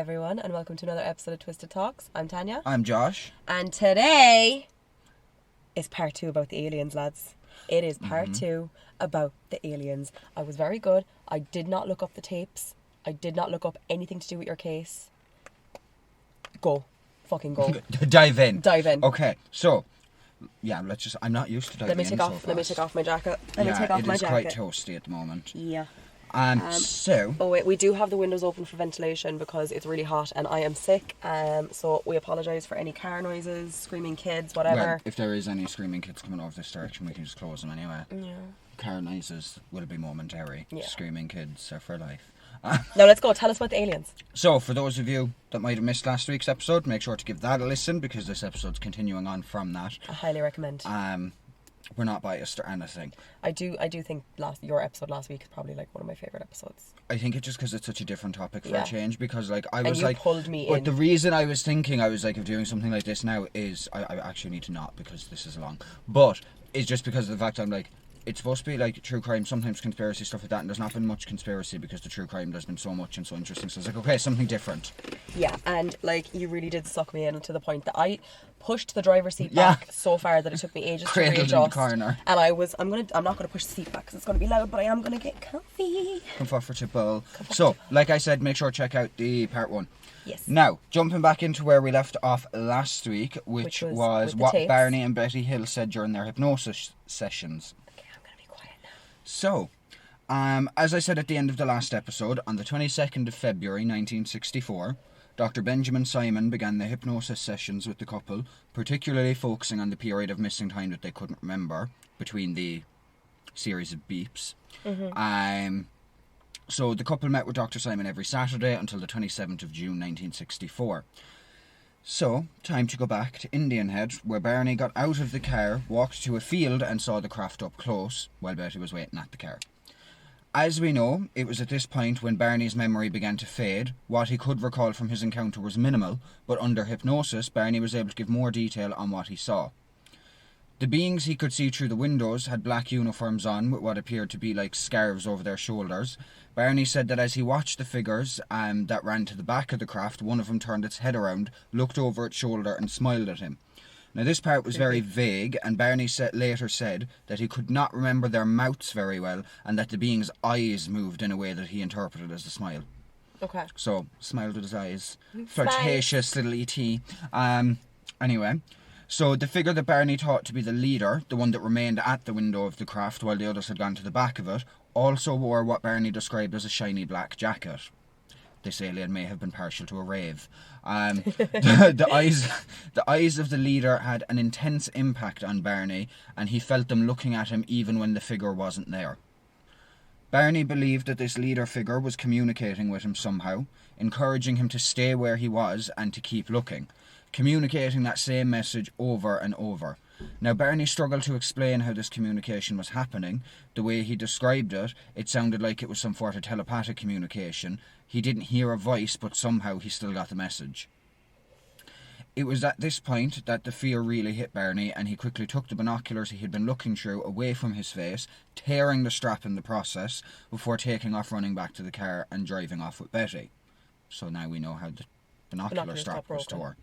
everyone, and welcome to another episode of Twisted Talks. I'm Tanya. I'm Josh. And today is part 2 about the aliens, lads. It is part 2 about the aliens. I was very good. I did not look up the tapes. I did not look up anything to do with your case. Go. Fucking go. Dive in. Dive in. Okay, so, yeah, I'm not used to diving in. Let me take off my jacket. Let me take off my jacket. It is quite toasty at the moment. Yeah. So... Oh wait, we do have the windows open for ventilation because it's really hot and I am sick. So we apologise for any car noises, screaming kids, whatever. Well, if there is any screaming kids coming over this direction, we can just close them anyway. Yeah. Car noises will be momentary. Yeah. Screaming kids are for life. Now let's go. Tell us about the aliens. So, for those of you that might have missed last week's episode, make sure to give that a listen because this episode's continuing on from that. I highly recommend. We're not biased or anything. I do think your episode last week is probably like one of my favourite episodes. I think it's just because it's such a different topic for a change, because like I was and you pulled me in. But the reason I was thinking I was like of doing something like this now is I actually need to not because this is long. But it's just because of the fact I'm like, it's supposed to be like true crime, sometimes conspiracy, stuff like that, and there's not been much conspiracy because the true crime there's been so much and so interesting. So I was like, okay, something different. Yeah, and like you really did suck me in to the point that I pushed the driver's seat back so far that it took me ages to readjust. In the corner. And I'm not gonna push the seat back because it's gonna be loud, but I am gonna get comfy. Comfortable. So, like I said, make sure to check out the part 1. Yes. Now, jumping back into where we left off last week, which was what tapes. Barney and Betty Hill said during their hypnosis sessions. So, as I said at the end of the last episode, on the 22nd of February 1964, Dr. Benjamin Simon began the hypnosis sessions with the couple, particularly focusing on the period of missing time that they couldn't remember between the series of beeps. So the couple met with Dr. Simon every Saturday until the 27th of June 1964. So, time to go back to Indian Head, where Barney got out of the car, walked to a field and saw the craft up close, while Betty was waiting at the car. As we know, it was at this point when Barney's memory began to fade. What he could recall from his encounter was minimal, but under hypnosis, Barney was able to give more detail on what he saw. The beings he could see through the windows had black uniforms on with what appeared to be like scarves over their shoulders. Barney said that as he watched the figures that ran to the back of the craft, one of them turned its head around, looked over its shoulder and smiled at him. Now this part was very vague, and Barney later said that he could not remember their mouths very well and that the being's eyes moved in a way that he interpreted as a smile. Okay. So, smiled with his eyes. Flirtatious little E.T. Anyway... So the figure that Barney thought to be the leader, the one that remained at the window of the craft while the others had gone to the back of it, also wore what Barney described as a shiny black jacket. This alien may have been partial to a rave. The eyes of the leader had an intense impact on Barney, and he felt them looking at him even when the figure wasn't there. Barney believed that this leader figure was communicating with him somehow, encouraging him to stay where he was and to keep looking, communicating that same message over and over. Now, Barney struggled to explain how this communication was happening. The way he described it, it sounded like it was some sort of telepathic communication. He didn't hear a voice, but somehow he still got the message. It was at this point that the fear really hit Barney, and he quickly took the binoculars he had been looking through away from his face, tearing the strap in the process, before taking off running back to the car and driving off with Betty. So now we know how the binocular strap was tore.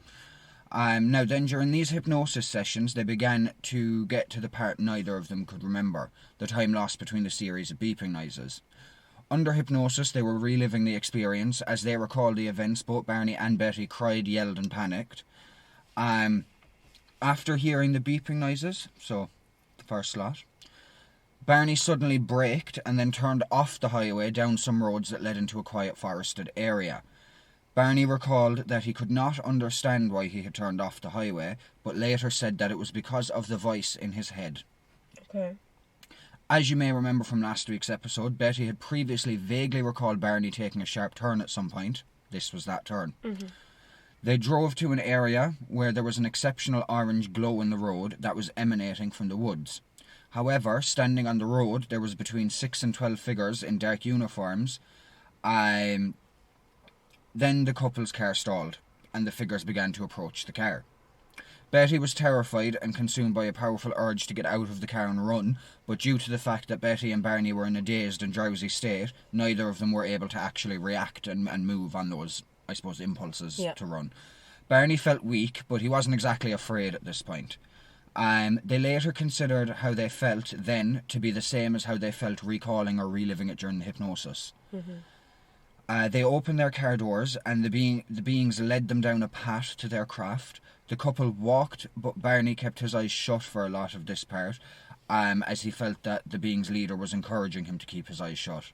Now then, during these hypnosis sessions, they began to get to the part neither of them could remember, the time lost between the series of beeping noises. Under hypnosis, they were reliving the experience. As they recalled the events, both Barney and Betty cried, yelled and panicked. After hearing the beeping noises, so the first lot, Barney suddenly braked and then turned off the highway down some roads that led into a quiet forested area. Barney recalled that he could not understand why he had turned off the highway, but later said that it was because of the voice in his head. Okay. As you may remember from last week's episode, Betty had previously vaguely recalled Barney taking a sharp turn at some point. This was that turn. They drove to an area where there was an exceptional orange glow in the road that was emanating from the woods. However, standing on the road, there was between 6 and 12 figures in dark uniforms. Then the couple's car stalled, and the figures began to approach the car. Betty was terrified and consumed by a powerful urge to get out of the car and run, but due to the fact that Betty and Barney were in a dazed and drowsy state, neither of them were able to actually react and move on those I suppose, impulses Yeah. to run. Barney felt weak, but he wasn't exactly afraid at this point. They later considered how they felt then to be the same as how they felt recalling or reliving it during the hypnosis. They opened their car doors, and the beings led them down a path to their craft. The couple walked, but Barney kept his eyes shut for a lot of this part, as he felt that the being's leader was encouraging him to keep his eyes shut.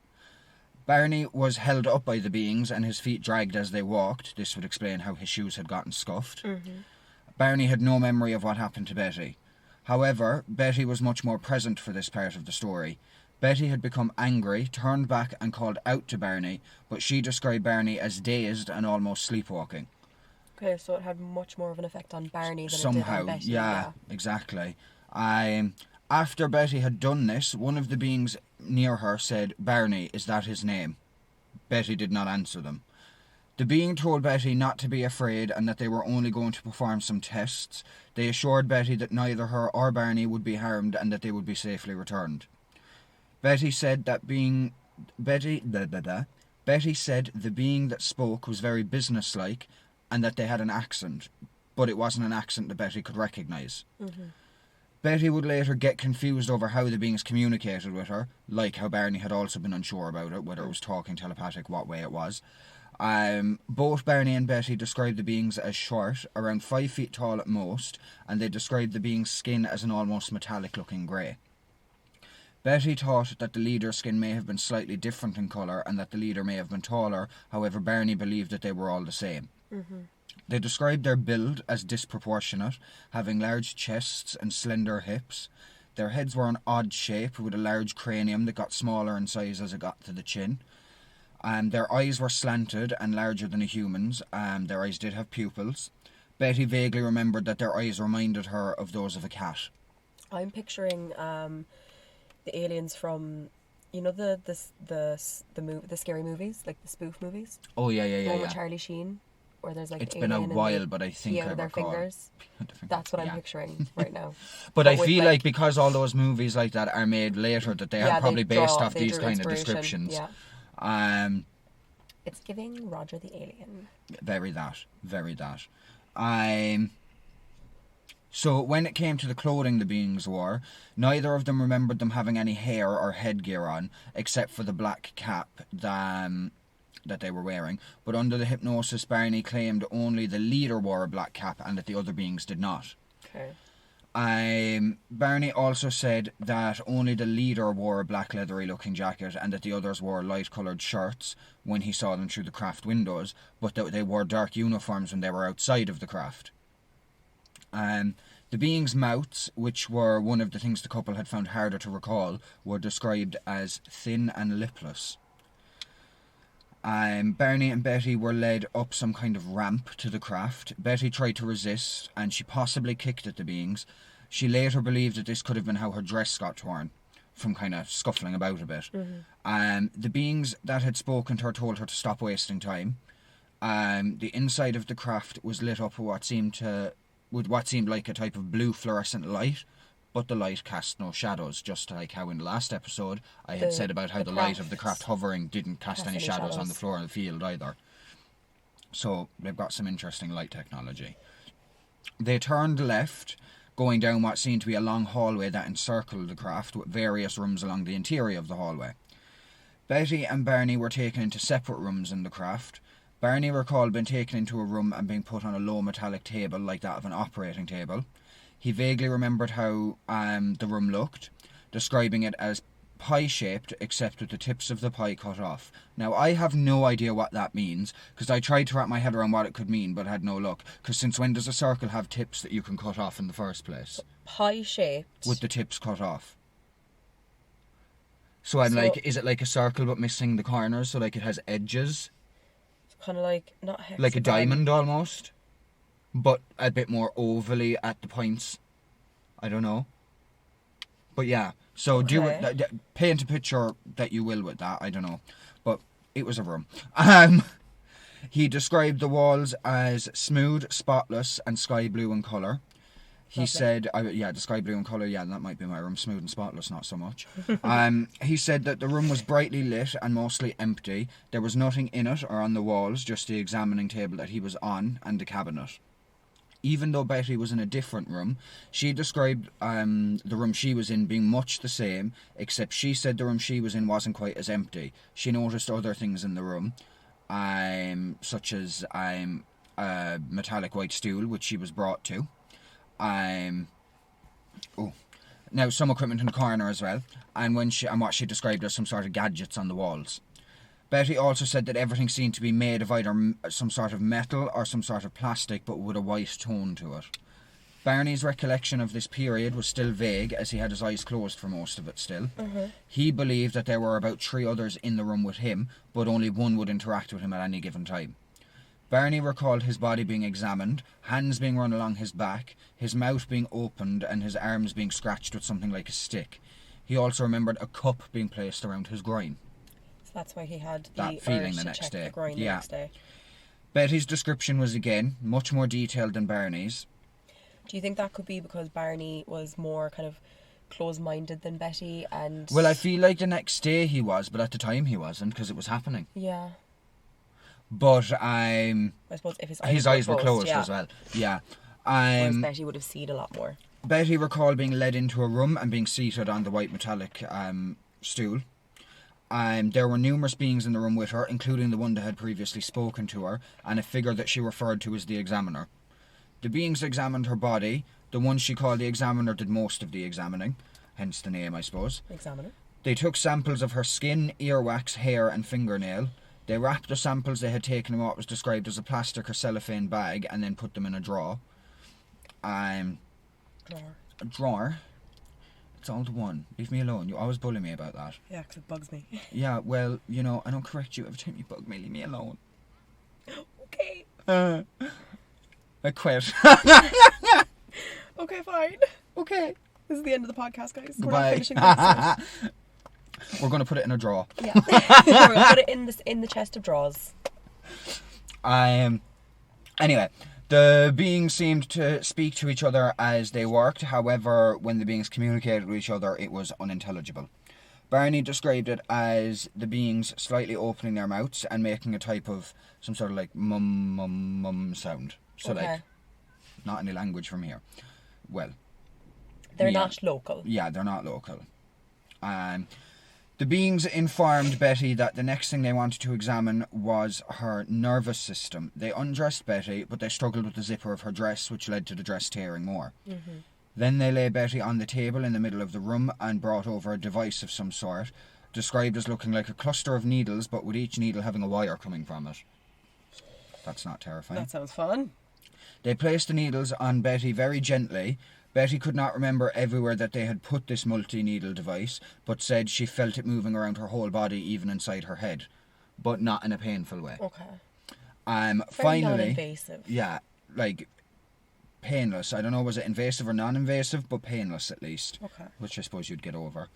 Barney was held up by the beings and his feet dragged as they walked. This would explain how his shoes had gotten scuffed. Barney had no memory of what happened to Betty. However, Betty was much more present for this part of the story. Betty had become angry, turned back and called out to Barney, but she described Barney as dazed and almost sleepwalking. Okay, so it had much more of an effect on Barney than Somehow, it did on Betty. yeah, exactly. After Betty had done this, one of the beings near her said, "Barney, is that his name?" Betty did not answer them. The being told Betty not to be afraid and that they were only going to perform some tests. They assured Betty that neither her or Barney would be harmed and that they would be safely returned. Betty said the being that spoke was very businesslike and that they had an accent, but it wasn't an accent that Betty could recognise. Betty would later get confused over how the beings communicated with her, like how Barney had also been unsure about it, whether it was talking, telepathic, what way it was. Both Barney and Betty described the beings as short, around 5 feet tall at most, and they described the being's skin as an almost metallic-looking grey. Betty thought that the leader's skin may have been slightly different in colour and that the leader may have been taller, however Barney believed that they were all the same. They described their build as disproportionate, having large chests and slender hips. Their heads were an odd shape with a large cranium that got smaller in size as it got to the chin. Their eyes were slanted and larger than a human's. Their eyes did have pupils. Betty vaguely remembered that their eyes reminded her of those of a cat. I'm picturing the aliens from, you know, the scary movies, like the spoof movies. Oh yeah, The one with Charlie Sheen, where there's like it's the been a alien while, but I think I their recall. fingers. That's what I'm Yeah. picturing right now. But I with, feel like because all those movies like that are made later, that they are probably based off these kind of descriptions. Yeah. It's giving Roger the Alien. Very that. So when it came to the clothing the beings wore, neither of them remembered them having any hair or headgear on, except for the black cap that they were wearing. But under the hypnosis, Barney claimed only the leader wore a black cap and that the other beings did not. Okay. Barney also said that only the leader wore a black leathery looking jacket and that the others wore light coloured shirts when he saw them through the craft windows, but that they wore dark uniforms when they were outside of the craft. The beings' mouths, which were one of the things the couple had found harder to recall, were described as thin and lipless. Barney and Betty were led up some kind of ramp to the craft. Betty tried to resist, and she possibly kicked at the beings. She later believed that this could have been how her dress got torn, from kind of scuffling about a bit. The beings that had spoken to her told her to stop wasting time. The inside of the craft was lit up with what seemed like a type of blue fluorescent light, but the light cast no shadows, just like how in the last episode I had said about how the light of the craft hovering didn't cast any shadows on the floor of the field either. So they've got some interesting light technology. They turned left, going down what seemed to be a long hallway that encircled the craft, with various rooms along the interior of the hallway. Betty and Barney were taken into separate rooms in the craft. Barney recalled being taken into a room and being put on a low metallic table like that of an operating table. He vaguely remembered how the room looked, describing it as pie-shaped except with the tips of the pie cut off. Now, I have no idea what that means, because I tried to wrap my head around what it could mean, but had no luck. Because since when does a circle have tips that you can cut off in the first place? Pie-shaped? With the tips cut off. So I'm like, is it like a circle but missing the corners, so like it has edges? Kind of like, not hexagon. Like a diamond almost, but a bit more ovally at the points. I don't know. But yeah, so paint a picture that you will with that, I don't know. But it was a room. He described the walls as smooth, spotless and sky blue in colour. He said, describe blue in colour, that might be my room, smooth and spotless, not so much. He said that the room was brightly lit and mostly empty. There was nothing in it or on the walls, just the examining table that he was on and the cabinet. Even though Betty was in a different room, she described the room she was in being much the same, except she said the room she was in wasn't quite as empty. She noticed other things in the room, such as a metallic white stool, which she was brought to. Now some equipment in the corner as well, and what she described as some sort of gadgets on the walls. Betty also said that everything seemed to be made of either some sort of metal or some sort of plastic, but with a white tone to it. Barney's recollection of this period was still vague, as he had his eyes closed for most of it still. He believed that there were about 3 others in the room with him, but only one would interact with him at any given time. Barney recalled his body being examined, hands being run along his back, his mouth being opened and his arms being scratched with something like a stick. He also remembered a cup being placed around his groin. So that's why he had that feeling the next day. The next day. Betty's description was again much more detailed than Barney's. Do you think that could be because Barney was more kind of close-minded than Betty? And well, I feel like the next day he was, but at the time he wasn't, because it was happening. Yeah. But I suppose if his eyes were closed as well. Yeah. Whereas Betty would have seen a lot more. Betty recalled being led into a room and being seated on the white metallic stool. There were numerous beings in the room with her, including the one that had previously spoken to her, and a figure that she referred to as the examiner. The beings examined her body. The one she called the examiner did most of the examining, hence the name, I suppose. Examiner. They took samples of her skin, earwax, hair and fingernail. They wrapped the samples they had taken in what was described as a plastic or cellophane bag and then put them in a drawer. A drawer? It's all the one. Leave me alone. You always bully me about that. Yeah, because it bugs me. Yeah, well, I don't correct you every time you bug me. Leave me alone. Okay. I quit. Okay, fine. Okay. This is the end of the podcast, guys. Goodbye. We're not finishing this. We're going to put it in a drawer. Yeah. We're going to put it in the chest of drawers. Anyway, the beings seemed to speak to each other as they worked. However, when the beings communicated with each other, it was unintelligible. Barney described it as the beings slightly opening their mouths and making a type of some sort of like mum, mum, mum sound. So like, not any language from here. Well, they're not local. Yeah, they're not local. The beings informed Betty that the next thing they wanted to examine was her nervous system. They undressed Betty, but they struggled with the zipper of her dress, which led to the dress tearing more. Mm-hmm. Then they lay Betty on the table in the middle of the room and brought over a device of some sort, described as looking like a cluster of needles, but with each needle having a wire coming from it. That's not terrifying. That sounds fun. They placed the needles on Betty very gently. Betty could not remember everywhere that they had put this multi-needle device, but said she felt it moving around her whole body, even inside her head, but not in a painful way. Okay. Finally, non-invasive. Yeah, like painless. I don't know, was it invasive or non-invasive, but painless at least. Okay. Which I suppose you'd get over.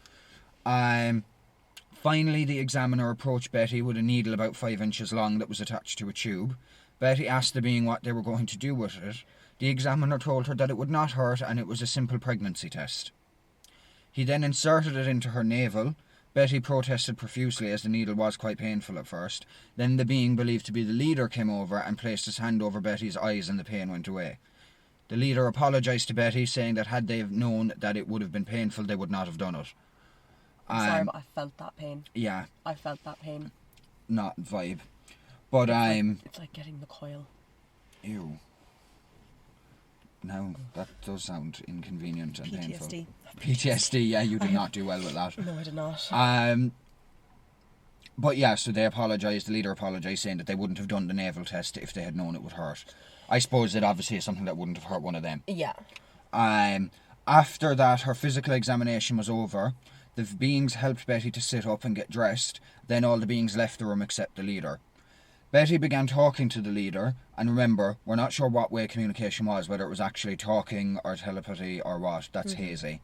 Finally, the examiner approached Betty with a needle about 5 inches long that was attached to a tube. Betty asked the being what they were going to do with it. The examiner told her that it would not hurt and it was a simple pregnancy test. He then inserted it into her navel. Betty protested profusely as the needle was quite painful at first. Then the being believed to be the leader came over and placed his hand over Betty's eyes and the pain went away. The leader apologised to Betty, saying that had they known that it would have been painful, they would not have done it. I'm sorry, but I felt that pain. Yeah. I felt that pain. Not vibe. But It's like getting the coil. Ew. No, that does sound inconvenient and painful. PTSD, yeah, you did not do well with that. No, I did not. But yeah, so they apologised, the leader apologised, saying that they wouldn't have done the naval test if they had known it would hurt. I suppose it obviously is something that wouldn't have hurt one of them. Yeah. After that, her physical examination was over. The beings helped Betty to sit up and get dressed. Then all the beings left the room except the leader. Betty began talking to the leader, and remember, we're not sure what way communication was, whether it was actually talking or telepathy or what. That's hazy.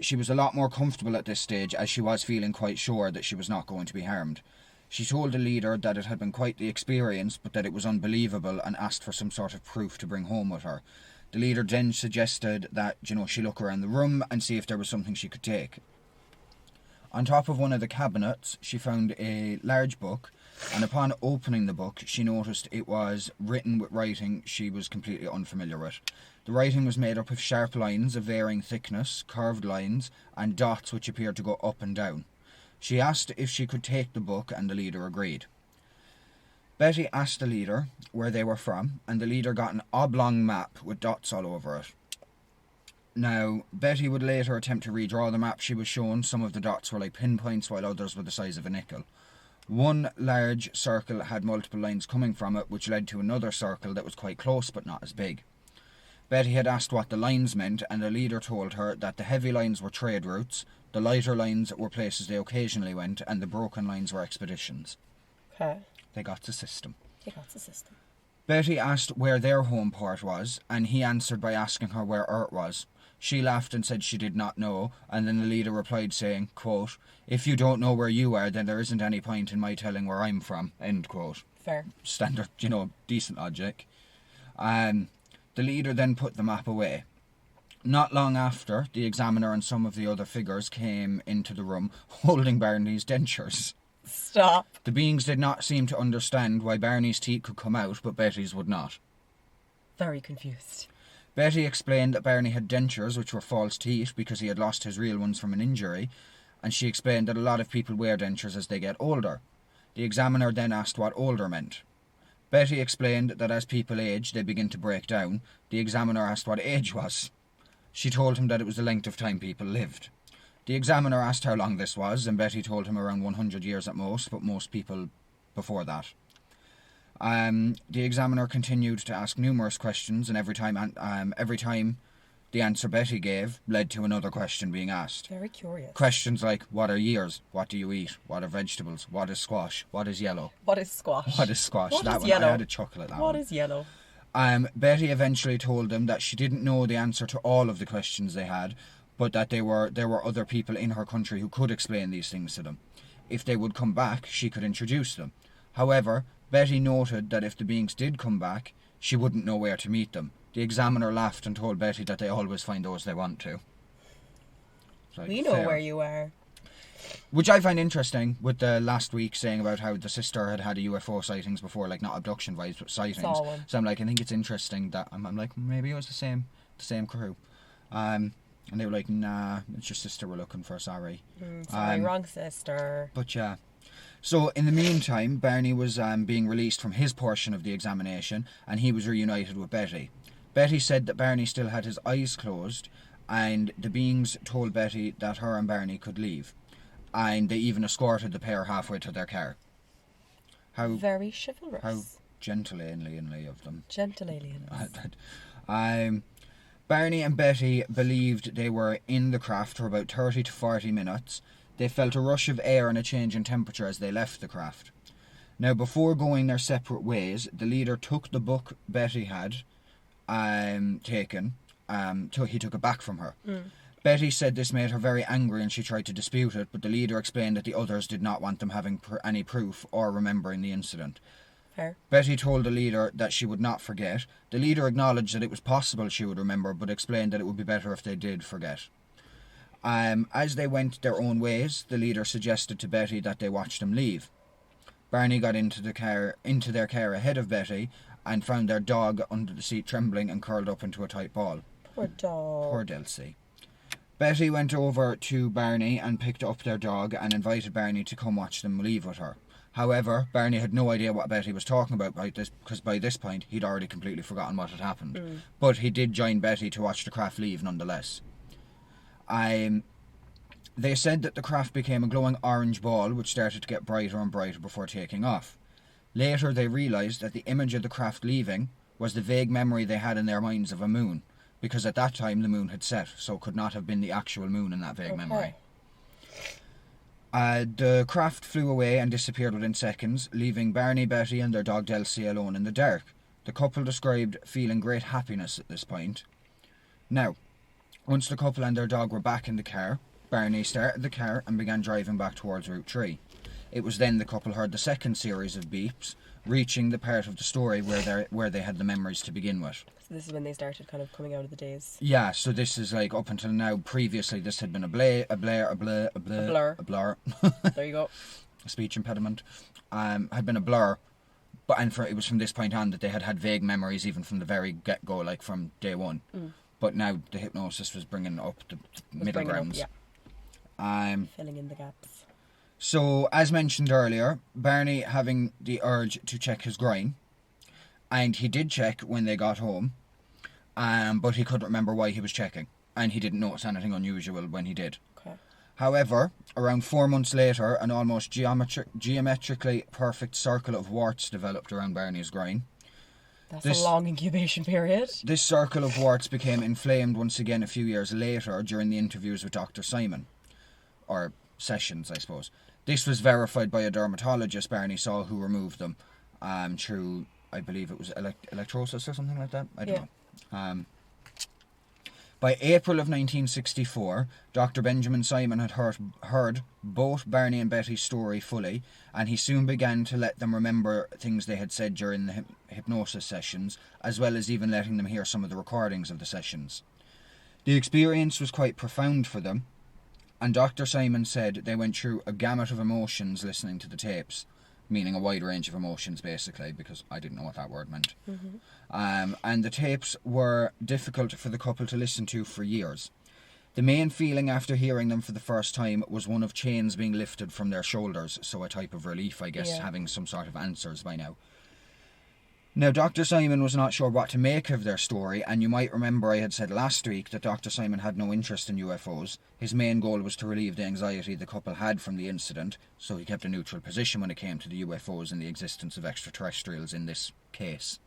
She was a lot more comfortable at this stage, as she was feeling quite sure that she was not going to be harmed. She told the leader that it had been quite the experience, but that it was unbelievable, and asked for some sort of proof to bring home with her. The leader then suggested that, she look around the room and see if there was something she could take. On top of one of the cabinets, she found a large book, and upon opening the book, she noticed it was written with writing she was completely unfamiliar with. The writing was made up of sharp lines of varying thickness, curved lines, and dots which appeared to go up and down. She asked if she could take the book, and the leader agreed. Betty asked the leader where they were from, and the leader got an oblong map with dots all over it. Now, Betty would later attempt to redraw the map she was shown. Some of the dots were like pinpoints, while others were the size of a nickel. One large circle had multiple lines coming from it, which led to another circle that was quite close but not as big. Betty had asked what the lines meant, and the leader told her that the heavy lines were trade routes, the lighter lines were places they occasionally went, and the broken lines were expeditions. Okay. They got the system. Betty asked where their home port was, and he answered by asking her where Earth was. She laughed and said she did not know, and then the leader replied saying, quote, "If you don't know where you are, then there isn't any point in my telling where I'm from," end quote. Fair. Standard, decent logic. The leader then put the map away. Not long after, the examiner and some of the other figures came into the room holding Barney's dentures. Stop. The beings did not seem to understand why Barney's teeth could come out, but Betty's would not. Very confused. Betty explained that Barney had dentures, which were false teeth, because he had lost his real ones from an injury, and she explained that a lot of people wear dentures as they get older. The examiner then asked what older meant. Betty explained that as people age, they begin to break down. The examiner asked what age was. She told him that it was the length of time people lived. The examiner asked how long this was, and Betty told him around 100 years at most, but most people before that. The examiner continued to ask numerous questions, and every time the answer Betty gave led to another question being asked. Very curious. Questions like, what are years? What do you eat? What are vegetables? What is squash? What is yellow? What is squash? What is squash? What That is one, yellow? I had a chuckle at that one. What is yellow? Betty eventually told them that she didn't know the answer to all of the questions they had, but that there were other people in her country who could explain these things to them. If they would come back, she could introduce them. However, Betty noted that if the beings did come back, she wouldn't know where to meet them. The examiner laughed and told Betty that they always find those they want to. Like, we know fair. where you are. Which I find interesting, with the last week saying about how the sister had a UFO sightings before, like not abduction vibes, but sightings. Saw one. So I'm like, I think it's interesting that I'm like, maybe it was the same crew. And they were like, nah, it's your sister we're looking for, sorry. Sorry, wrong sister. But yeah. So in the meantime, Barney was being released from his portion of the examination, and he was reunited with Betty. Betty said that Barney still had his eyes closed, and the beings told Betty that her and Barney could leave. And they even escorted the pair halfway to their car. How very chivalrous. How gentle alienly of them. Gentle aliens. Barney and Betty believed they were in the craft for about 30 to 40 minutes. They felt a rush of air and a change in temperature as they left the craft. Now, before going their separate ways, the leader took the book Betty had taken. He took it back from her. Betty said this made her very angry and she tried to dispute it, but the leader explained that the others did not want them having any proof or remembering the incident. Fair. Betty told the leader that she would not forget. The leader acknowledged that it was possible she would remember, but explained that it would be better if they did forget. As they went their own ways, the leader suggested to Betty that they watch them leave. Barney got into their car ahead of Betty and found their dog under the seat trembling and curled up into a tight ball. Poor dog. Poor Delcy. Betty went over to Barney and picked up their dog and invited Barney to come watch them leave with her. However, Barney had no idea what Betty was talking about because by this point he'd already completely forgotten what had happened. But he did join Betty to watch the craft leave nonetheless. They said that the craft became a glowing orange ball which started to get brighter and brighter before taking off. Later they realised that the image of the craft leaving was the vague memory they had in their minds of a moon, because at that time the moon had set, so it could not have been the actual moon in that vague memory. The craft flew away and disappeared within seconds, leaving Barney, Betty and their dog Delcy alone in the dark. The couple described feeling great happiness at this point. Now, once the couple and their dog were back in the car, Barney started the car and began driving back towards Route 3. It was then the couple heard the second series of beeps, reaching the part of the story where they had the memories to begin with. So this is when they started kind of coming out of the daze. Yeah, so this is like up until now. Previously, this had been a blur. There you go. A speech impediment. Had been a blur, it was from this point on that they had vague memories even from the very get-go, like from day one. But now the hypnosis was bringing up the middle grounds. Filling in the gaps. So, as mentioned earlier, Barney having the urge to check his groin, and he did check when they got home, but he couldn't remember why he was checking, and he didn't notice anything unusual when he did. Okay. However, around 4 months later, an almost geometrically perfect circle of warts developed around Barney's groin. That's a long incubation period. This circle of warts became inflamed once again a few years later during the interviews with Dr. Simon. Or sessions, I suppose. This was verified by a dermatologist Barney saw who removed them through, I believe it was electrosis or something like that. I don't know. By April of 1964, Dr. Benjamin Simon had heard both Barney and Betty's story fully, and he soon began to let them remember things they had said during the hypnosis sessions, as well as even letting them hear some of the recordings of the sessions. The experience was quite profound for them, and Dr. Simon said they went through a gamut of emotions listening to the tapes, meaning a wide range of emotions basically, because I didn't know what that word meant. And the tapes were difficult for the couple to listen to for years. The main feeling after hearing them for the first time was one of chains being lifted from their shoulders, so a type of relief, I guess, having some sort of answers by now. Now, Dr. Simon was not sure what to make of their story, and you might remember I had said last week that Dr. Simon had no interest in UFOs. His main goal was to relieve the anxiety the couple had from the incident, so he kept a neutral position when it came to the UFOs and the existence of extraterrestrials in this case.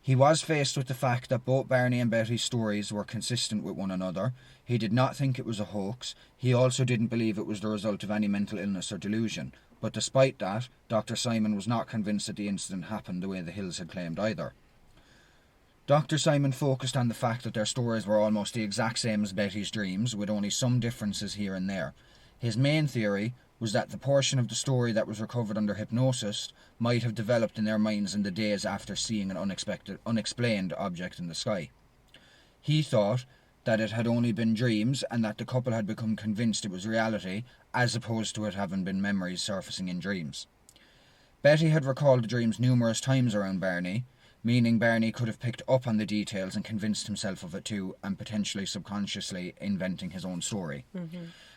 He was faced with the fact that both Barney and Betty's stories were consistent with one another. He did not think it was a hoax. He also didn't believe it was the result of any mental illness or delusion. But despite that, Dr. Simon was not convinced that the incident happened the way the Hills had claimed either. Dr. Simon focused on the fact that their stories were almost the exact same as Betty's dreams, with only some differences here and there. His main theory was that the portion of the story that was recovered under hypnosis might have developed in their minds in the days after seeing an unexplained object in the sky. He thought that it had only been dreams and that the couple had become convinced it was reality, as opposed to it having been memories surfacing in dreams. Betty had recalled the dreams numerous times around Barney, meaning Barney could have picked up on the details and convinced himself of it too, and potentially subconsciously inventing his own story.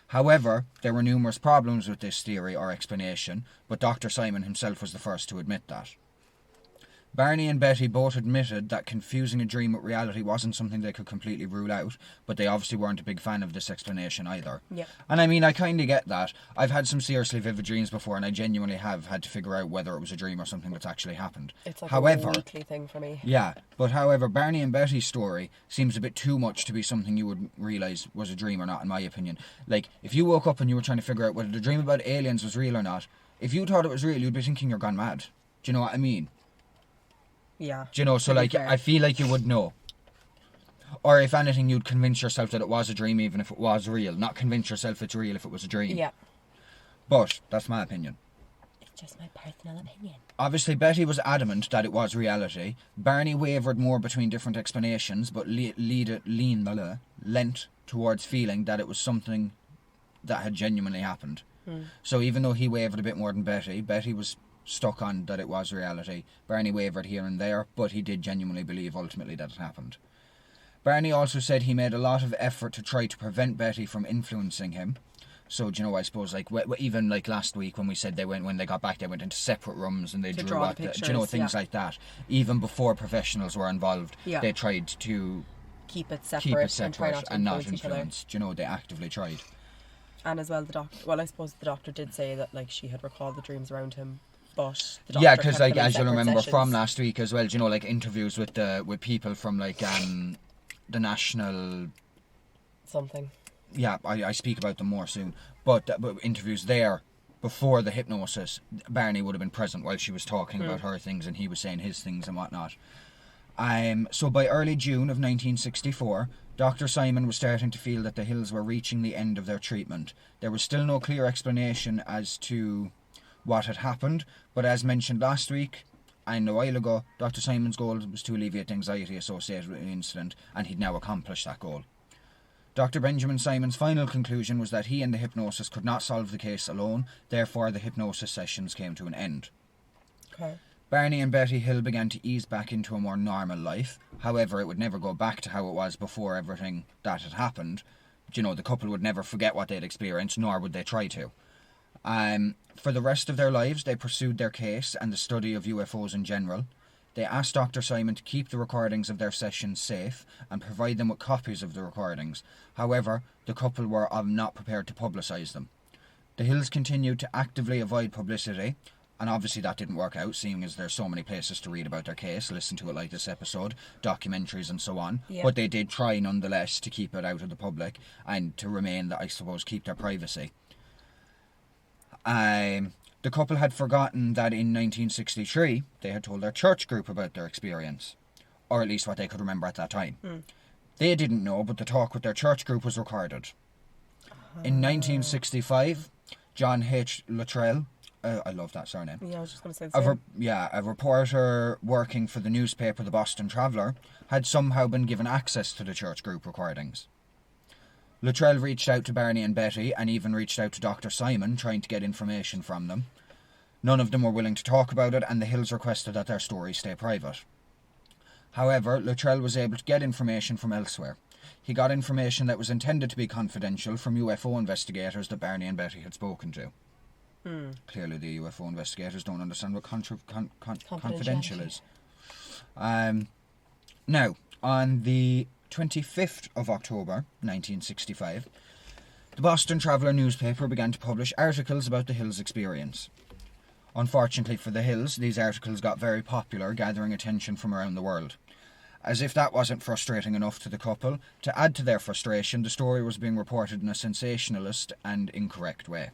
However, there were numerous problems with this theory or explanation, but Dr. Simon himself was the first to admit that. Barney and Betty both admitted that confusing a dream with reality wasn't something they could completely rule out, but they obviously weren't a big fan of this explanation either. Yeah. And I mean, I kind of get that. I've had some seriously vivid dreams before, and I genuinely have had to figure out whether it was a dream or something that's actually happened. It's like however, a weekly thing for me. Yeah, but however, Barney and Betty's story seems a bit too much to be something you would realise was a dream or not, in my opinion. Like, if you woke up and you were trying to figure out whether the dream about aliens was real or not, if you thought it was real, you'd be thinking you're gone mad. Do you know what I mean? Yeah. Do you know, so like, fair. I feel like you would know. Or if anything, you'd convince yourself that it was a dream even if it was real. Not convince yourself it's real if it was a dream. Yeah. But, that's my opinion. It's just my personal opinion. Obviously, Betty was adamant that it was reality. Barney wavered more between different explanations, but lent towards feeling that it was something that had genuinely happened. So even though he wavered a bit more than Betty, Betty was stuck on that it was reality. Barney wavered here and there, but he did genuinely believe ultimately that it happened. Barney also said he made a lot of effort to try to prevent Betty from influencing him. So, do you know, I suppose, like, even like last week when we said when they got back, they went into separate rooms and they drew out, do you know, things like that. Even before professionals were involved, they tried to keep it separate and not influence. Do you know, they actively tried. And as well, I suppose the doctor did say that, like, she had recalled the dreams around him. But yeah, because like as you'll remember from last week as well, you know, like interviews with people from like the national something. Yeah, I speak about them more soon. But interviews there before the hypnosis, Barney would have been present while she was talking about her things and he was saying his things and whatnot. So by early June of 1964, Dr. Simon was starting to feel that the Hills were reaching the end of their treatment. There was still no clear explanation as to what had happened, but as mentioned last week and a while ago, Dr. Simon's goal was to alleviate the anxiety associated with the incident, and he'd now accomplished that goal. Dr. Benjamin Simon's final conclusion was that he and the hypnosis could not solve the case alone, therefore the hypnosis sessions came to an end. Okay. Barney and Betty Hill began to ease back into a more normal life. However, it would never go back to how it was before everything that had happened. You know, the couple would never forget what they'd experienced, nor would they try to. For the rest of their lives, they pursued their case and the study of UFOs in general. They asked Dr. Simon to keep the recordings of their sessions safe and provide them with copies of the recordings. However, the couple were not prepared to publicise them. The Hills continued to actively avoid publicity, and obviously that didn't work out, seeing as there's so many places to read about their case, listen to it like this episode, documentaries and so on. Yeah. But they did try nonetheless to keep it out of the public and to remain, I suppose, keep their privacy. The couple had forgotten that in 1963 they had told their church group about their experience, or at least what they could remember at that time. They didn't know, but the talk with their church group was recorded. In 1965, John H. Luttrell, I love that surname. Yeah, I was just going to say the same. A reporter working for the newspaper The Boston Traveller had somehow been given access to the church group recordings. Luttrell reached out to Barney and Betty and even reached out to Dr. Simon, trying to get information from them. None of them were willing to talk about it, and the Hills requested that their story stay private. However, Luttrell was able to get information from elsewhere. He got information that was intended to be confidential from UFO investigators that Barney and Betty had spoken to. Clearly the UFO investigators don't understand what confidential is. Now, on the 25th of October 1965, the Boston Traveller newspaper began to publish articles about the Hills' experience. Unfortunately for the Hills, these articles got very popular, gathering attention from around the world. As if that wasn't frustrating enough to the couple, to add to their frustration, the story was being reported in a sensationalist and incorrect way.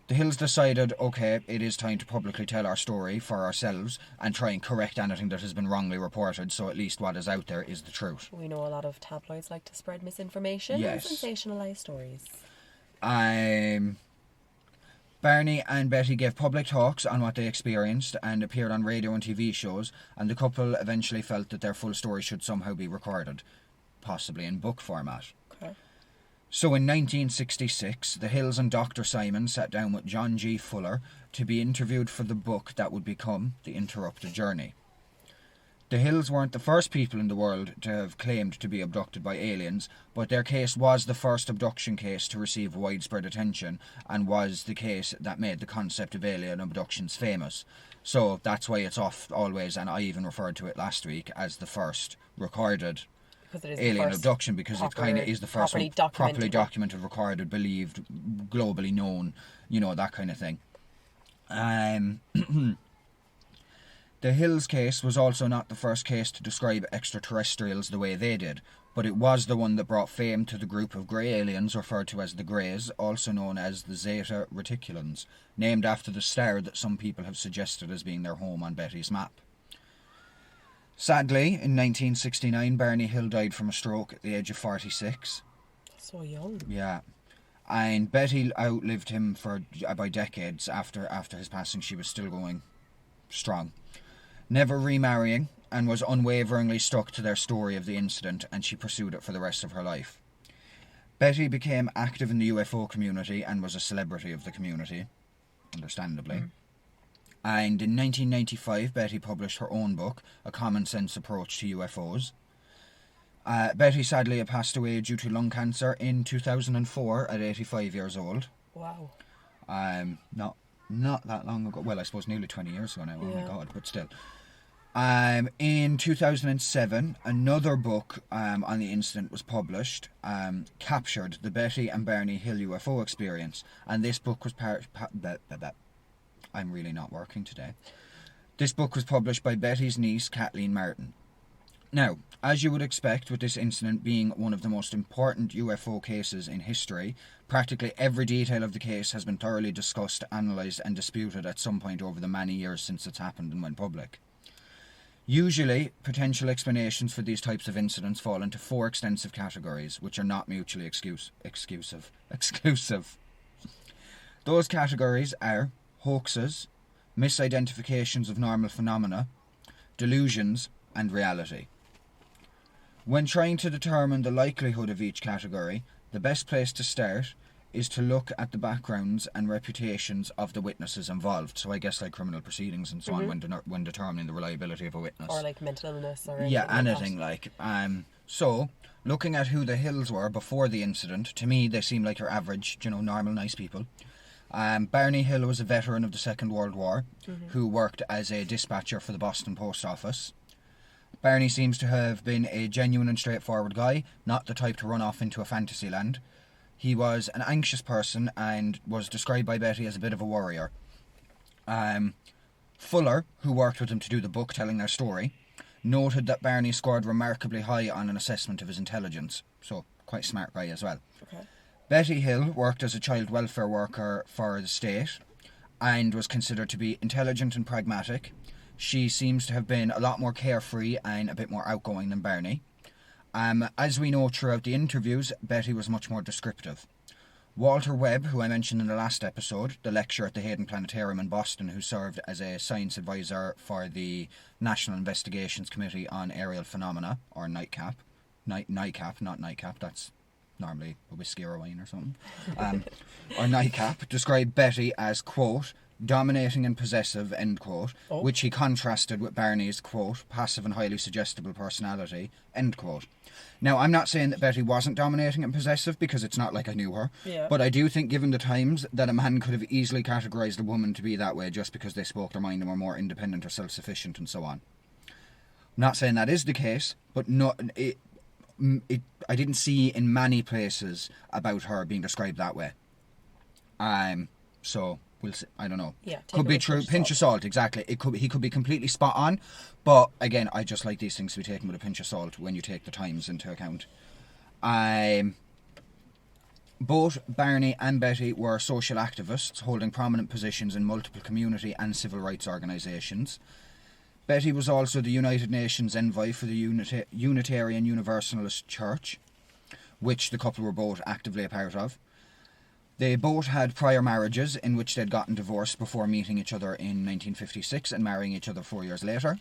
The Hills decided, okay, it is time to publicly tell our story for ourselves and try and correct anything that has been wrongly reported, so at least what is out there is the truth. We know a lot of tabloids like to spread misinformation and sensationalise stories. Barney and Betty gave public talks on what they experienced and appeared on radio and TV shows, and the couple eventually felt that their full story should somehow be recorded, possibly in book format. Okay. So in 1966, the Hills and Dr. Simon sat down with John G. Fuller to be interviewed for the book that would become The Interrupted Journey. The Hills weren't the first people in the world to have claimed to be abducted by aliens, but their case was the first abduction case to receive widespread attention and was the case that made the concept of alien abductions famous. So that's why it's always, and I even referred to it last week, as the first recorded alien abduction, because it kind of is the first properly documented, recorded, believed, globally known, you know, that kind of thing. The Hills case was also not the first case to describe extraterrestrials the way they did, but it was the one that brought fame to the group of grey aliens referred to as the Greys, also known as the Zeta Reticulans, named after the star that some people have suggested as being their home on Betty's map. Sadly, in 1969, Barney Hill died from a stroke at the age of 46. So young. Yeah. And Betty outlived him by decades. After his passing, she was still going strong, never remarrying, and was unwaveringly stuck to their story of the incident, and she pursued it for the rest of her life. Betty became active in the UFO community and was a celebrity of the community, understandably. And in 1995, Betty published her own book, A Common Sense Approach to UFOs. Betty sadly passed away due to lung cancer in 2004 at 85 years old. Wow. Not that long ago. Well, I suppose nearly 20 years ago now. Oh my God, but still. In 2007, another book on the incident was published, captured the Betty and Barney Hill UFO experience, and this book was I'm really not working today. This book was published by Betty's niece, Kathleen Martin. Now, as you would expect, with this incident being one of the most important UFO cases in history, practically every detail of the case has been thoroughly discussed, analysed and disputed at some point over the many years since it's happened and went public. Usually, potential explanations for these types of incidents fall into four extensive categories, which are not mutually exclusive. Those categories are hoaxes, misidentifications of normal phenomena, delusions, and reality. When trying to determine the likelihood of each category, the best place to start is to look at the backgrounds and reputations of the witnesses involved. So I guess like criminal proceedings and so on when determining the reliability of a witness. Or like mental illness or anything like so looking at who the Hills were before the incident, to me they seem like your average, normal, nice people. Barney Hill was a veteran of the Second World War who worked as a dispatcher for the Boston Post Office. Barney seems to have been a genuine and straightforward guy, not the type to run off into a fantasy land. He was an anxious person and was described by Betty as a bit of a worrier. Fuller, who worked with him to do the book telling their story, noted that Barney scored remarkably high on an assessment of his intelligence. So, quite a smart guy as well. Okay. Betty Hill worked as a child welfare worker for the state and was considered to be intelligent and pragmatic. She seems to have been a lot more carefree and a bit more outgoing than Barney. As we know throughout the interviews, Betty was much more descriptive. Walter Webb, who I mentioned in the last episode, the lecturer at the Hayden Planetarium in Boston who served as a science advisor for the National Investigations Committee on Aerial Phenomena, or NICAP. NICAP, not nightcap, that's normally a whiskey or a wine or something. Or NICAP, described Betty as, quote, dominating and possessive, end quote, which he contrasted with Barney's, quote, passive and highly suggestible personality, end quote. Now, I'm not saying that Betty wasn't dominating and possessive, because it's not like I knew her, but I do think, given the times, that a man could have easily categorised a woman to be that way just because they spoke their mind and were more independent or self-sufficient and so on. I'm not saying that is the case, but I didn't see in many places about her being described that way. So we'll see. I don't know. Yeah, could be true. Pinch of salt, exactly. He could be completely spot on, but again, I just like these things to be taken with a pinch of salt when you take the times into account. Both Barney and Betty were social activists, holding prominent positions in multiple community and civil rights organisations. Betty was also the United Nations envoy for the Unitarian Universalist Church, which the couple were both actively a part of. They both had prior marriages in which they'd gotten divorced before meeting each other in 1956 and marrying each other 4 years later.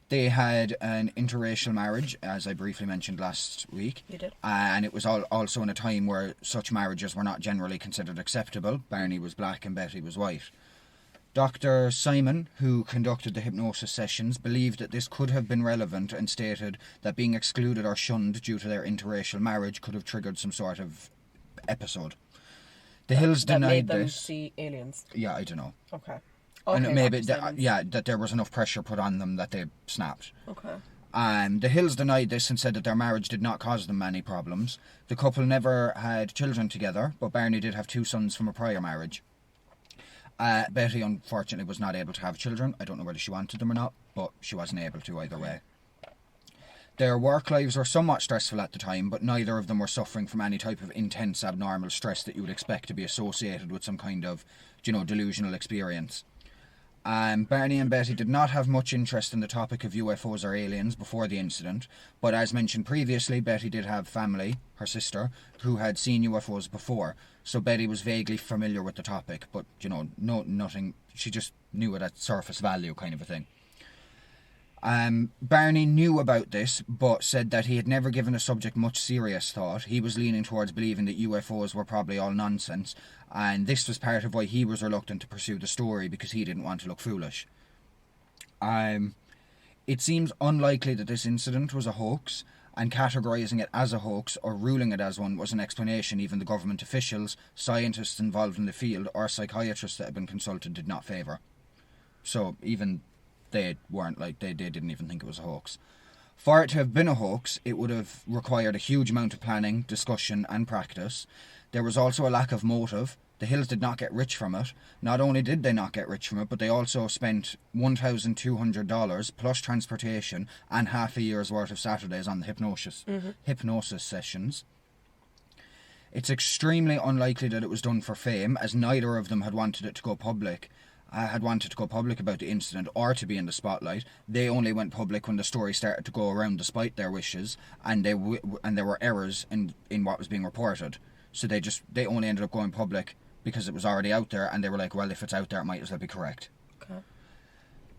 They had an interracial marriage, as I briefly mentioned last week. You did. And it was also in a time where such marriages were not generally considered acceptable. Barney was black and Betty was white. Dr. Simon, who conducted the hypnosis sessions, believed that this could have been relevant and stated that being excluded or shunned due to their interracial marriage could have triggered some sort of episode. The Hills denied that made them this. see aliens. Yeah, I don't know. Okay. And maybe that there was enough pressure put on them that they snapped. Okay. The Hills denied this and said that their marriage did not cause them many problems. The couple never had children together, but Barney did have 2 sons from a prior marriage. Betty, unfortunately, was not able to have children. I don't know whether she wanted them or not, but she wasn't able to either way. Their work lives were somewhat stressful at the time, but neither of them were suffering from any type of intense abnormal stress that you would expect to be associated with some kind of, delusional experience. Barney and Betty did not have much interest in the topic of UFOs or aliens before the incident, but as mentioned previously, Betty did have family, her sister, who had seen UFOs before, so Betty was vaguely familiar with the topic, but, nothing, she just knew it at surface value kind of a thing. Barney knew about this, but said that he had never given the subject much serious thought. He was leaning towards believing that UFOs were probably all nonsense, and this was part of why he was reluctant to pursue the story, because he didn't want to look foolish. It seems unlikely that this incident was a hoax, and categorising it as a hoax or ruling it as one was an explanation even the government officials, scientists involved in the field, or psychiatrists that had been consulted did not favour. So even they weren't they didn't even think it was a hoax. For it to have been a hoax, it would have required a huge amount of planning, discussion and practice. There was also a lack of motive. The Hills did not get rich from it. Not only did they not get rich from it, but they also spent $1,200 plus transportation and half a year's worth of Saturdays on the hypnosis sessions. It's extremely unlikely that it was done for fame, as neither of them had wanted it to go public. About the incident or to be in the spotlight. They only went public when the story started to go around despite their wishes, and there were errors in what was being reported. So they only ended up going public because it was already out there, and they were like, well, if it's out there, it might as well be correct. Okay.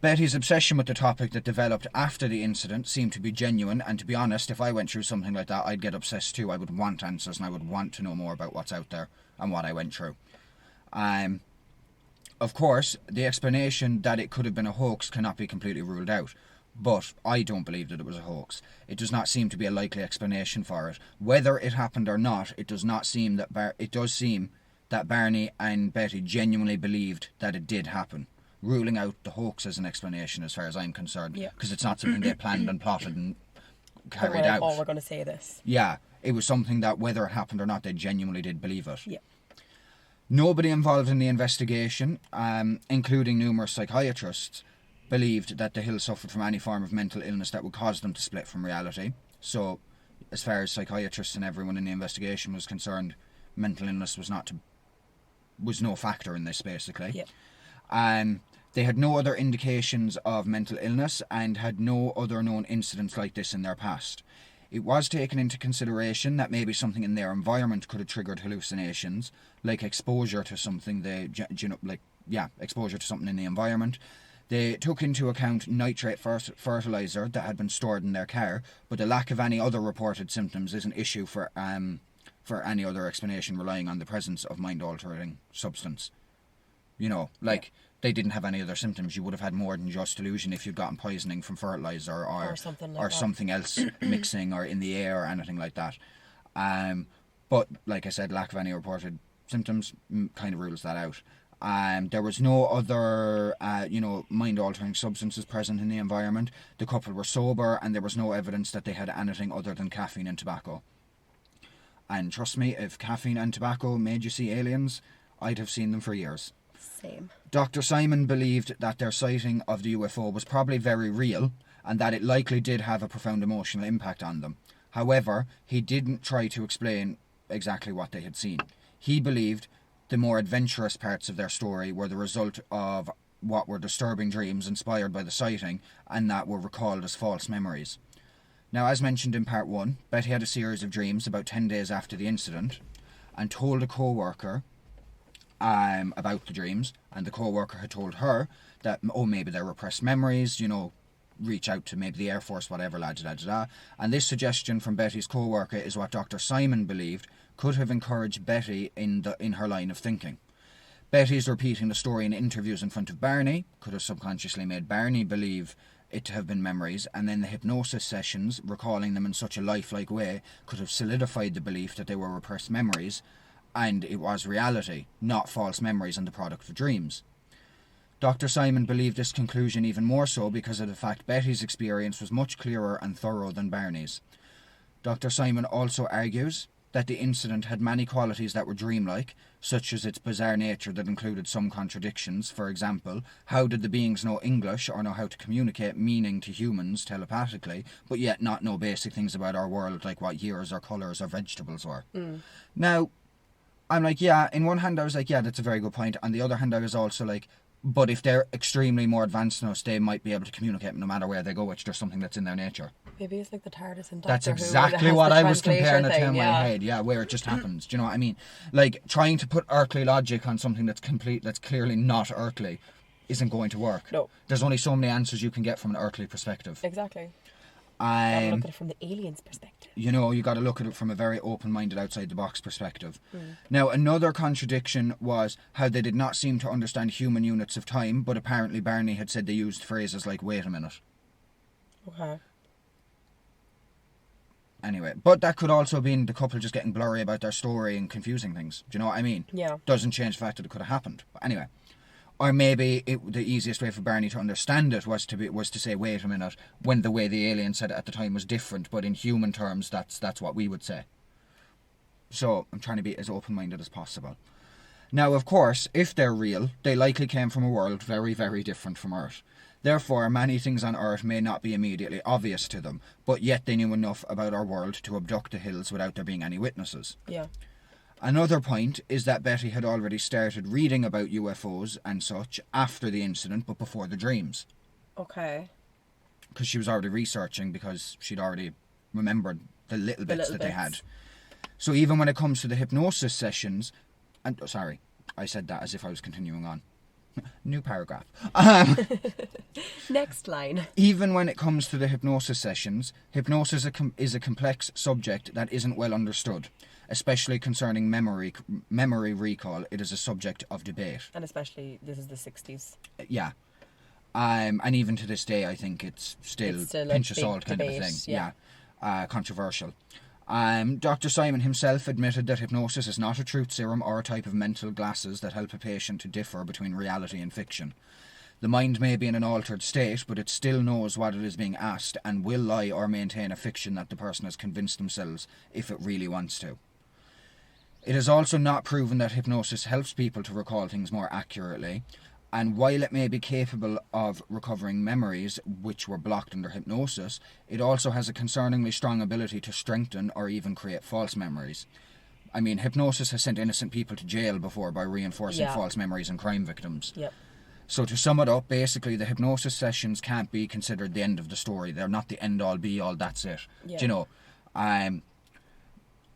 Betty's obsession with the topic that developed after the incident seemed to be genuine, and to be honest, if I went through something like that, I'd get obsessed too. I would want answers, and I would want to know more about what's out there and what I went through. Of course, the explanation that it could have been a hoax cannot be completely ruled out, but I don't believe that it was a hoax. It does not seem to be a likely explanation for it. Whether it happened or not, it does not seem that it does seem that Barney and Betty genuinely believed that it did happen, ruling out the hoax as an explanation as far as I'm concerned, because it's not something they planned and plotted and carried out. Oh, we're going to say this. Yeah, it was something that whether it happened or not, they genuinely did believe it. Yeah. Nobody involved in the investigation, including numerous psychiatrists, believed that the Hill suffered from any form of mental illness that would cause them to split from reality. So, as far as psychiatrists and everyone in the investigation was concerned, mental illness was no factor in this, basically. Yeah. They had no other indications of mental illness and had no other known incidents like this in their past. It was taken into consideration that maybe something in their environment could have triggered hallucinations, like exposure to something exposure to something in the environment. They took into account nitrate fertilizer that had been stored in their car, but the lack of any other reported symptoms is an issue for any other explanation relying on the presence of mind-altering substance. They didn't have any other symptoms. You would have had more than just delusion if you'd gotten poisoning from fertilizer or something else mixing or in the air or anything like that. But like I said, lack of any reported symptoms kind of rules that out. There was no other, mind-altering substances present in the environment. The couple were sober, and there was no evidence that they had anything other than caffeine and tobacco. And trust me, if caffeine and tobacco made you see aliens, I'd have seen them for years. Same. Dr. Simon believed that their sighting of the UFO was probably very real, and that it likely did have a profound emotional impact on them. However, he didn't try to explain exactly what they had seen. He believed the more adventurous parts of their story were the result of what were disturbing dreams inspired by the sighting, and that were recalled as false memories. Now, as mentioned in part 1, Betty had a series of dreams about 10 days after the incident, and told a co-worker about the dreams, and the co-worker had told her that, maybe they're repressed memories, reach out to maybe the Air Force, whatever, and this suggestion from Betty's co-worker is what Dr. Simon believed could have encouraged Betty in her line of thinking. Betty's repeating the story in interviews in front of Barney could have subconsciously made Barney believe it to have been memories, and then the hypnosis sessions, recalling them in such a lifelike way, could have solidified the belief that they were repressed memories, and it was reality, not false memories and the product of dreams. Dr. Simon believed this conclusion even more so because of the fact Betty's experience was much clearer and thorough than Barney's. Dr. Simon also argues that the incident had many qualities that were dreamlike, such as its bizarre nature that included some contradictions. For example, how did the beings know English or know how to communicate meaning to humans telepathically, but yet not know basic things about our world, like what years or colours or vegetables were? Now, I'm like, yeah, in one hand I was like, yeah, that's a very good point. On the other hand, I was also like, but if they're extremely more advanced than us, they might be able to communicate no matter where they go. It's just something that's in their nature. Maybe it's like the TARDIS in Doctor That's Who, exactly what I was comparing it to in my head. Yeah, where it just happens. Do you know what I mean? Like, trying to put earthly logic on something that's clearly not earthly isn't going to work. No. There's only so many answers you can get from an earthly perspective. Exactly. Gotta look at it from the aliens' perspective. You got to look at it from a very open-minded, outside-the-box perspective. Now, another contradiction was how they did not seem to understand human units of time, but apparently Barney had said they used phrases like, wait a minute. Okay. Anyway, but that could also have been the couple just getting blurry about their story and confusing things. Do you know what I mean? Yeah. Doesn't change the fact that it could have happened. But anyway. Or maybe the easiest way for Barney to understand it was to say, wait a minute, when the way the alien said it at the time was different, but in human terms, that's what we would say. So, I'm trying to be as open-minded as possible. Now, of course, if they're real, they likely came from a world very, very different from Earth. Therefore, many things on Earth may not be immediately obvious to them, but yet they knew enough about our world to abduct the Hills without there being any witnesses. Yeah. Another point is that Betty had already started reading about UFOs and such after the incident, but before the dreams. Okay. Because she was already researching, because she'd already remembered the little bits that they had. So even when it comes to the hypnosis sessions, I said that as if I was continuing on. New paragraph. Next line. Even when it comes to the hypnosis sessions, hypnosis is a complex subject that isn't well understood. Especially concerning memory recall, it is a subject of debate. And especially, this is the 60s. Yeah. And even to this day, I think it's still pinch of salt kind debate, of a thing. yeah. Controversial. Dr. Simon himself admitted that hypnosis is not a truth serum or a type of mental glasses that help a patient to differ between reality and fiction. The mind may be in an altered state, but it still knows what it is being asked and will lie or maintain a fiction that the person has convinced themselves if it really wants to. It is also not proven that hypnosis helps people to recall things more accurately, and while it may be capable of recovering memories which were blocked under hypnosis, it also has a concerningly strong ability to strengthen or even create false memories. I mean, hypnosis has sent innocent people to jail before by reinforcing false memories in crime victims. Yep. So to sum it up, basically the hypnosis sessions can't be considered the end of the story. They're not the end-all, be-all, that's it. Yeah. Do you know?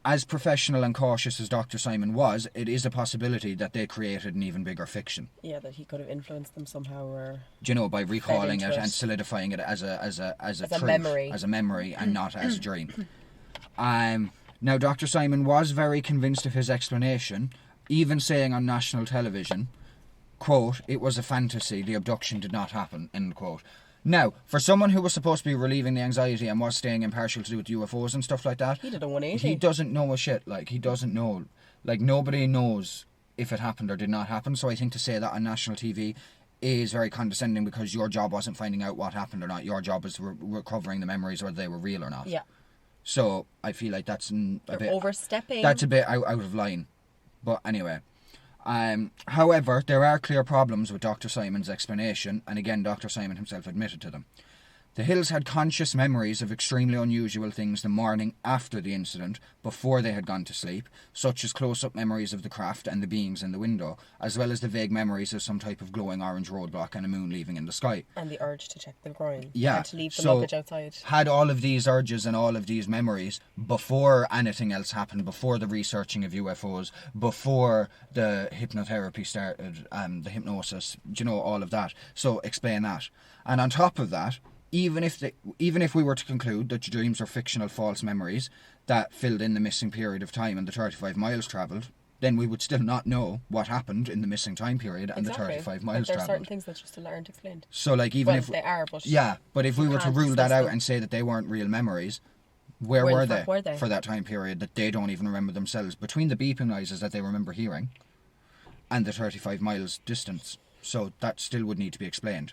As professional and cautious as Dr. Simon was, it is a possibility that they created an even bigger fiction. Yeah, that he could have influenced them somehow, or Do you know, by recalling it and solidifying it as a truth, memory. as a memory, and not as a dream. Now, Dr. Simon was very convinced of his explanation, even saying on national television, quote, "It was a fantasy. The abduction did not happen," end quote. Now, for someone who was supposed to be relieving the anxiety and was staying impartial to do with UFOs and stuff like that, he did a 180. He doesn't know a shit. Like, he doesn't know. Like, nobody knows if it happened or did not happen. So I think to say that on national TV is very condescending, because your job wasn't finding out what happened or not. Your job was recovering the memories, whether they were real or not. Yeah. So I feel like that's a bit overstepping. That's a bit out of line. But anyway. However, there are clear problems with Dr. Simon's explanation, and again, Dr. Simon himself admitted to them. The Hills had conscious memories of extremely unusual things the morning after the incident, before they had gone to sleep, such as close-up memories of the craft and the beings in the window, as well as the vague memories of some type of glowing orange roadblock and a moon leaving in the sky. And the urge to check the groin. Yeah. And to leave the luggage outside. Had all of these urges and all of these memories before anything else happened, before the researching of UFOs, before the hypnotherapy started, the hypnosis, you know, all of that. So explain that. And on top of that, even if we were to conclude that your dreams are fictional false memories that filled in the missing period of time and the 35 miles travelled, then we would still not know what happened in the missing time period and the 35 miles there are travelled. certain things that just still aren't explained. So, like, even if they are, but but if we were to rule that out them. and say that they weren't real memories, where were they were they for that time period that they don't even remember themselves, between the beeping noises that they remember hearing and the 35 miles distance? So that still would need to be explained.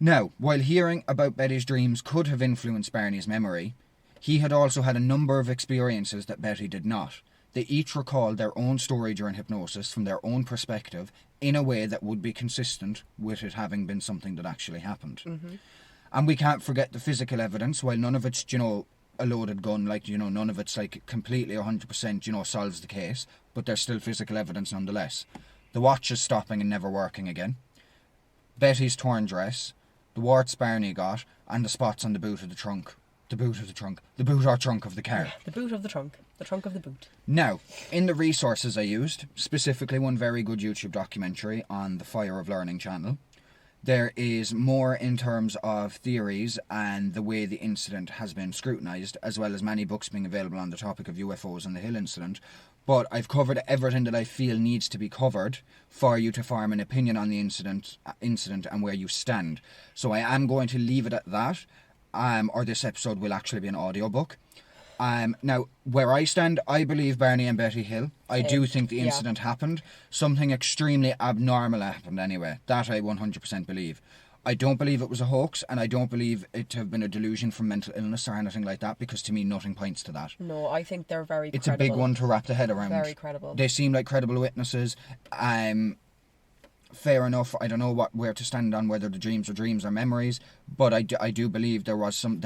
Now, while hearing about Betty's dreams could have influenced Barney's memory, he had also had a number of experiences that Betty did not. They each recalled their own story during hypnosis from their own perspective in a way that would be consistent with it having been something that actually happened. Mm-hmm. And we can't forget the physical evidence. While none of it's, you know, a loaded gun, like, you know, none of it's like completely 100%, you know, solves the case, but there's still physical evidence nonetheless. The watch is stopping and never working again. Betty's torn dress, the warts Barney got, and the spots on the boot of the trunk. The boot or trunk of the car. Yeah, the boot of the trunk. The trunk of the boot. Now, in the resources I used, specifically one very good YouTube documentary on the Fire of Learning channel, there is more in terms of theories and the way the incident has been scrutinised, as well as many books being available on the topic of UFOs and the Hill incident. But I've covered everything that I feel needs to be covered for you to form an opinion on the incident and where you stand. So I am going to leave it at that, or this episode will actually be an audiobook. Now, where I stand, I believe Barney and Betty Hill. I do think the incident happened. Something extremely abnormal happened anyway. That I 100% believe. I don't believe it was a hoax, and I don't believe it to have been a delusion from mental illness or anything like that, because to me nothing points to that. No, I think they're very It's credible. a big one to wrap the head around. Very credible. They seem like credible witnesses. Fair enough. I don't know where to stand on whether the dreams are dreams or memories, but I do believe something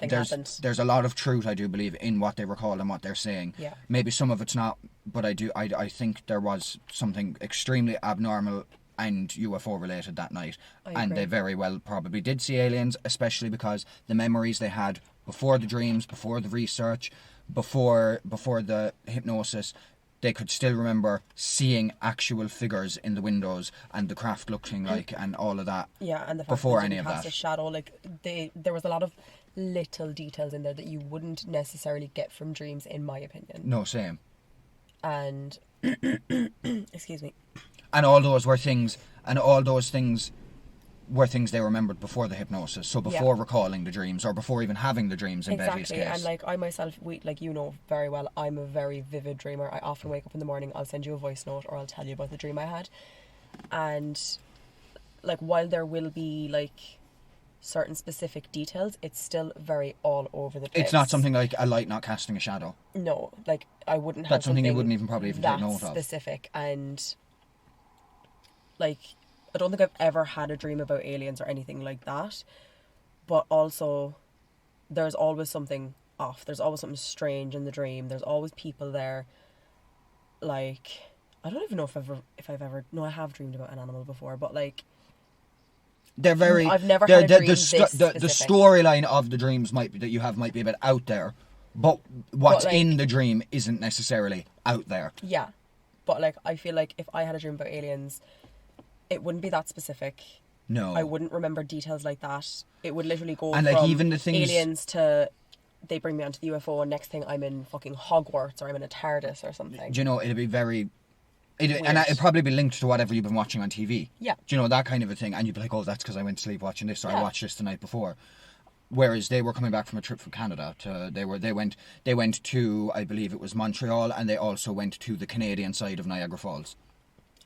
happened. There's a lot of truth, I do believe, in what they recall and what they're saying. Yeah. Maybe some of it's not, but I think there was something extremely abnormal and UFO related that night, and they very well probably did see aliens, especially because the memories they had before the dreams, before the research, before the hypnosis, they could still remember seeing actual figures in the windows and the craft looking like and all of that. Yeah, and the fact before that any they of cast that. a shadow, like there was a lot of little details in there that you wouldn't necessarily get from dreams, in my opinion. No, same. And excuse me. And all those were things, and all those things were things they remembered before the hypnosis. So before recalling the dreams, or before even having the dreams in Betty's case. And like I myself, like you know very well, I'm a very vivid dreamer. I often wake up in the morning, I'll send you a voice note or I'll tell you about the dream I had. And like while there will be like certain specific details, it's still very all over the place. It's not something like a light not casting a shadow. No, like I wouldn't have That's something you wouldn't even probably even take note of. Specific. And like I don't think I've ever had a dream about aliens or anything like that. But also, there's always something off. There's always something strange in the dream. There's always people there. Like, I don't even know if I've ever... No, I have dreamed about an animal before, but like... They're very... I've never had a dream the storyline of the dreams might be a bit out there. But what's in the dream isn't necessarily out there. Yeah. But like, I feel like if I had a dream about aliens... It wouldn't be that specific. No. I wouldn't remember details like that. It would literally go and from like even the things... aliens to they bring me onto the UFO and next thing I'm in fucking Hogwarts or I'm in a TARDIS or something. Do you know, it'd be very... it'd probably be linked to whatever you've been watching on TV. Yeah. Do you know, that kind of a thing. And you'd be like, oh, that's because I went to sleep watching this or I watched this the night before. Whereas they were coming back from a trip from Canada. They went to, I believe it was Montreal, and they also went to the Canadian side of Niagara Falls.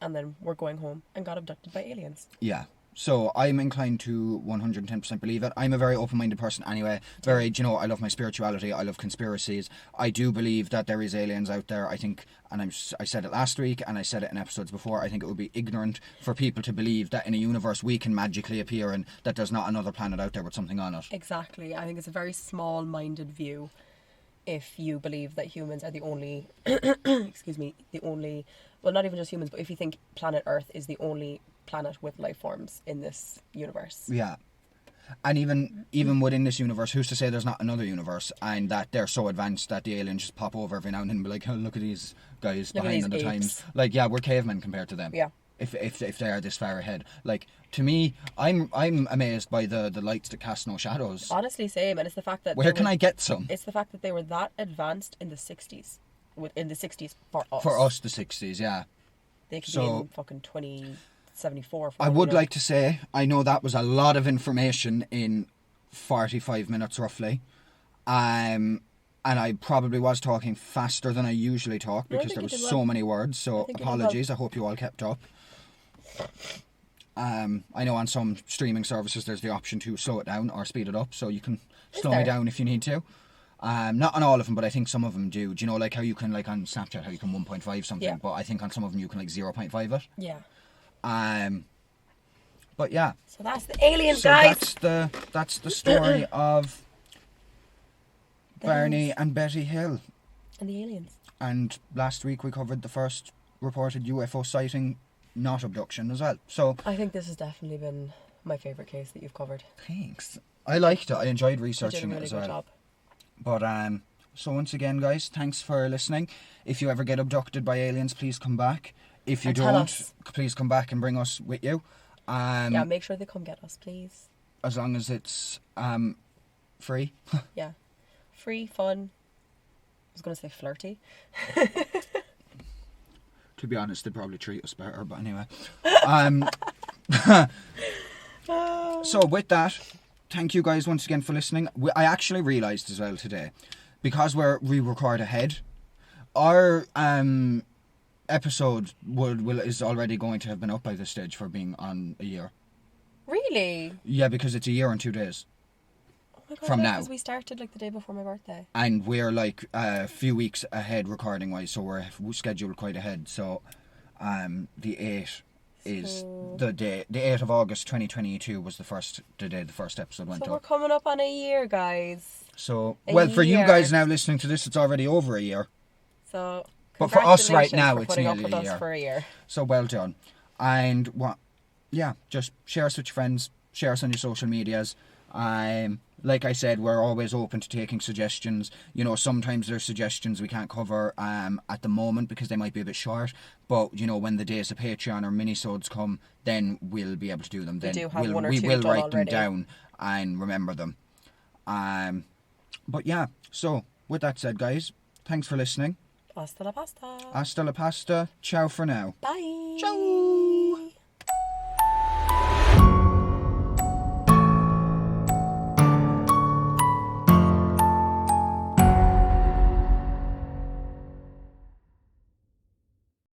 And then we're going home and got abducted by aliens. Yeah. So I'm inclined to 110% believe it. I'm a very open-minded person anyway. Very, you know, I love my spirituality. I love conspiracies. I do believe that there is aliens out there. I think, and I said it last week and I said it in episodes before, I think it would be ignorant for people to believe that in a universe we can magically appear and that there's not another planet out there with something on it. Exactly. I think it's a very small-minded view if you believe that humans are the only, well, not even just humans, but if you think planet Earth is the only planet with life forms in this universe. Yeah. And even within this universe, who's to say there's not another universe and that they're so advanced that the aliens just pop over every now and then and be like, oh, look at these guys behind on the times. Like, yeah, we're cavemen compared to them. Yeah. If they are this far ahead. Like, to me, I'm amazed by the lights that cast no shadows. Honestly, same. And it's the fact that... Where can I get some? It's the fact that they were that advanced in the 60s. In the 60s for us. For us, the 60s, yeah. They could be in fucking 2074. I would like to say, I know that was a lot of information in 45 minutes roughly. And I probably was talking faster than I usually talk because there was so many words. So apologies. I hope you all kept up. I know on some streaming services there's the option to slow it down or speed it up, so you can slow me down if you need to. Not on all of them, but I think some of them do. Do you know, like how you can, like on Snapchat, how you can 1.5 something, yeah. But I think on some of them you can like 0.5 it. Yeah. But yeah. So that's the aliens, guys. That's the story of Barney and Betty Hill. And the aliens. And last week we covered the first reported UFO sighting, not abduction, as well. So I think this has definitely been my favourite case that you've covered. Thanks. I liked it. I enjoyed researching it as well. Job. But so once again, guys, thanks for listening. If you ever get abducted by aliens, please come back. If you don't, please come back and bring us with you. Yeah, make sure they come get us, please. As long as it's free. Yeah. Free, fun. I was going to say flirty. To be honest, they'd probably treat us better, but anyway. So with that, thank you guys once again for listening. I actually realised as well today, because we record ahead, our episode is already going to have been up by this stage for being on a year. Really? Yeah, because it's a year and 2 days. Oh my God, from now. Because we started like the day before my birthday. And we're like a few weeks ahead recording wise, so we're scheduled quite ahead. So the 8th is the day. The 8th of August 2022 was the day the first episode went up. So we're coming up on a year, guys. So for you guys now listening to this, it's already over a year. So but for us right now, for it's nearly nearly a year. For a year. So well done. And just share us with your friends, share us on your social medias. Like I said, we're always open to taking suggestions. You know, sometimes there's suggestions we can't cover at the moment because they might be a bit short. But, you know, when the days of Patreon or minisodes come, then we'll be able to do them. Then do have one or we two will done write them already. down and remember them. But yeah, so with that said, guys, thanks for listening. Hasta la pasta. Hasta la pasta. Ciao for now. Bye. Ciao.